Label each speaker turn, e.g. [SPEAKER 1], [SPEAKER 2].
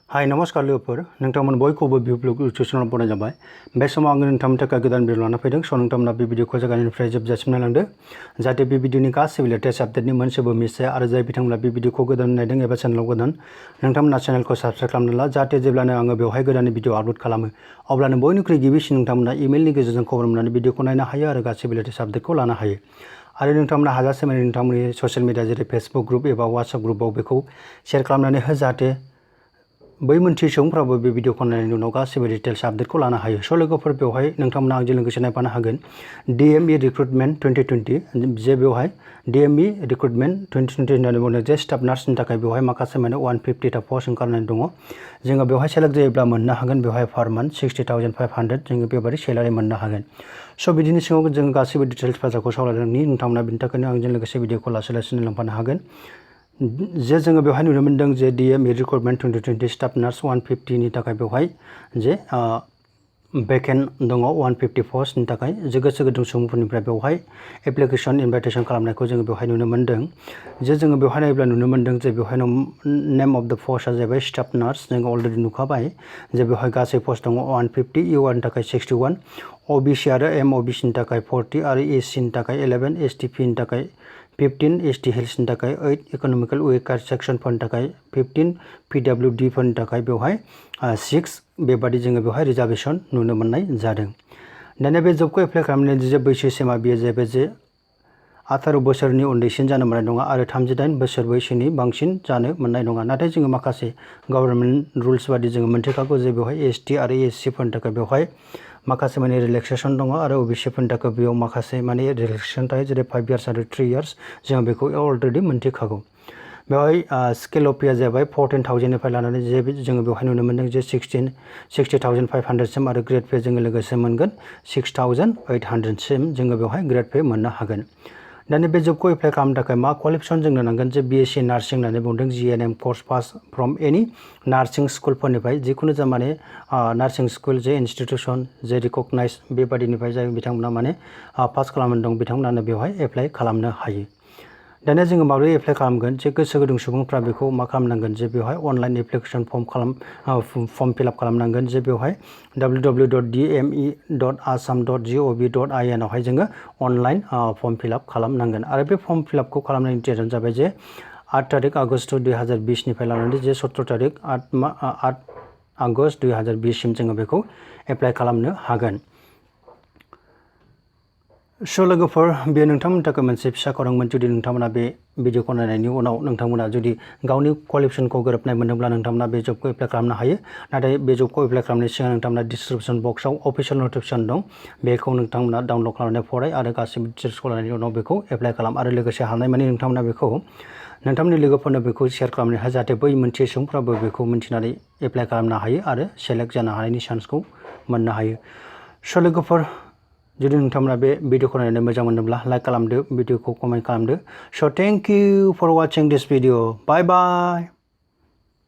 [SPEAKER 1] हाय नमस्कार लोगोफोर नोंथांमोन बयखौबो भिडिअ इउटिउब बनाय जाबाय बे समाव आङो नोंथांमोननि थाखाय गोदान भिडिअ लाना फैदों स नोंथांमोना बे भिडिअखौ जागायनायनिफ्राय जोबजासिम नायलांदो जाहाथे बे भिडिअनि गासैबो लेटेस्ट आपडेटनि मोनसेबो मिस जाया आरो जाय बिथांमोना बे भिडिअखौ गोदान नायदों एबा चेनेलाव गोदान नोंथांमोना चेनेलखौ साबस्क्राइब खालामना ला जाहाथे जेब्लानो आङो बेवहाय गोदान भिडिअ आपलोड खालामो अब्लानो बयनिख्रुइ गिबिसिन नोंथांमोना इमेलनि गेजेरजों खबर मोननानै भिडिअखौ नायनो हायो आरो गासैबो लेटेस्ट आपडेटखौ लानो हायो आरो नोंथांमोना हाजासे माने नोंथांमोननि ससियेल मिडिया जेरै फेसबुक ग्रुप एबा वाट्सएप ग्रुपआव बेखौ शेयार खालामनानै हो जाहाथे बै मोनसे सुबुंफ्राबो बे भिडिअखौ नायनायनि उनाव गासैबो डिटेल्स आपडेटखौ लानो हायो स लोगोफोर बेवहाय नोंथांमोना आंजों लोगोसे नायफानो हागोन DME रिक्रुटमेन्ट 2020 जे बेवहाय DME रिक्रुटमेन्ट 2020 होननानै बुङो जे स्टाफ नार्सनि थाखाय बेवहाय माखासे माने 150 टा पस्ट ओंखारनानै दङ जोङो बेवहाय सेलेक्ट जायोब्ला मोननो हागोन बेवहाय पार मान्थ 60,500 जोङो बेबायदि सेलारि मोननो हागोन स बिदिनि सिङाव जों गासैबो डिटेल्स बाथ्राखौ सावरायनानै नोंथांमोना बिनि थाखायनो आंजों लोगोसे भिडिअखौ लासै लासैनो लांफानो हागोन जे जोङो बेवहाय नुनो मोनदों जे DME रिक्रुटमेन्ट 2020 स्टाफ नार्स 150 नि थाखाय बेवहाय जे भेकेन्ट दङ 150 पस्टनि थाखाय जे गोसो गुदुं सुबुंफोरनिफ्राय बेवहाय एप्लिकेसन इनभाइटेसन खालामनायखौ जोङो बेवहाय नुनो मोनदों जे जोङो बेवहाय नायोब्ला नुनो मोनदों जे बेवहाय नेम अफ द पस्टआ जाहैबाय स्टाफ नार्स जोङो अलरेडि नुखाबाय जे बेवहाय गासै पस्ट दङ 150 ER नि थाखाय 61 OBC आरो MOBC नि थाखाय 40 आरो SC नि थाखाय 11 STP नि थाखाय 15 ST हिल्सनि थाखाय 8 इकोनॉमिकल वीकार सेक्सनफोरनि थाखाय 15 PWD फोरनि थाखाय बेवहाय 6 बेबादि जोङो बेवहाय रिजार्वेशन नुनो मोननाय जादों दानिया बे जबखौ एप्लाइ खालामनायनि जे बैसो सीमा बेयो जाहैबाय जे 18 बोसोरनि उन्दैसिन जानो मोननाय नङा आरो 38 बोसोर बैसोनि बांसिन जानो मोननाय नङा नाथाय जोङो माखासे गभर्नमेन्ट रुल्स बादि जोङो मोनथिखागौ जे बेवहाय ST आरो SC फोरनि थाखाय बेवहाय माखासे माने रिलेक्सेसन दङ आरो OBC फोरनि थाखाय बेयाव माखासे माने रिलेक्सेसन थायो जेरै 5 इयार्स आरो 3 इयार्स जों बेखौ अलरेडि मोनथिखागौ बेवहाय स्केल अफ पेआ जाबाय 14,000 निफ्राय लानानै जे जोङो बेवहाय नुनो मोनदों जे 60,500 सिम आरो ग्रेड पे जोङो लोगोसे मोनगोन 6,800 सिम जोङो बेवहाय ग्रेड पे मोननो हागोन दानि बे जबखौ एप्लाइ खालामनो थाखाय मा क्वालिफिकेसन जोंनो नांगोन जे BSc नार्सिं होननानै बुंदों GNM course pass from any nursing स्कुलफोरनिफ्राय जिखुनु जा माने नार्सिं स्कुल जे इन्स्टिट्यूशन जे रिकगनाइज बेबादिनिफ्राय जाय बिथांमोना माने पास खालामनानै दं बिथांमोनानो बेवहाय एप्लाइ खालामनो हायो दानिया जोङो माबोरै एप्लाइ खालामगोन जे गोसो गुदुं सुबुंफ्रा बेखौ मा खालामनांगोन जे बेवहाय अनलाइन एप्लिकेसन फर्म फिलआप खालामनांगोन जे बेवहाय www.dme.assam.gov.in आवहाय जोङो अनलाइन फर्म फिलआप खालामनांगोन आरो बे फर्म फिलआपखौ खालामनायनि डेटआनो जाबाय जे 8 तारिख आगष्ट 2020 निफ्राय लानानै जे 17 तारिख 8 आगष्ट 2020 सिम जोङो बेखौ एप्लाइ खालामनो हागोन स लोगोफोर बे नोंथांमोननि थाखाय मोनसे फिसा खौरांमोन जुदि नोंथांमोना बे भिडिअखौ नायनायनि उनाव नोंथांमोना जुदि गावनि क्वालिफिकेसनखौ गोरोबनाय मोनोब्ला नोंथांमोना बे जबखौ एप्लाइ खालामनो हायो नाथाय बे जबखौ एप्लाइ खालामनायनि सिगां नोंथांमोना डिसक्रिप्शन बक्सआव अफिशियेल नटिफिकेशन दं बेखौ नोंथांमोना डाउनलड खालामनानै फराय आरो गासिबो डिटेल्सखौ लानायनि उनाव बेखौ एप्लाइ खालाम आरो लोगोसे हानायमानि नोंथांमोना बेखौ नोंथांमोननि लोगोफोरनो बेखौ शेयार खालामनो हायो जाहाथे बै मोनसे सुबुंफ्राबो बेखौ मिन्थिनानै एप्लाइ खालामनो हायो आरो सेलेक्ट जानो हानायनि चान्सखौ मोननो हायो स लोगोफोर जुदि नोंथांमोना बे भिडिअखौ नायनानै मोजां मोनोब्ला लाइक खालामदो भिडिअखौ कमेन्ट खालामदो so thank you for watching this video bye bye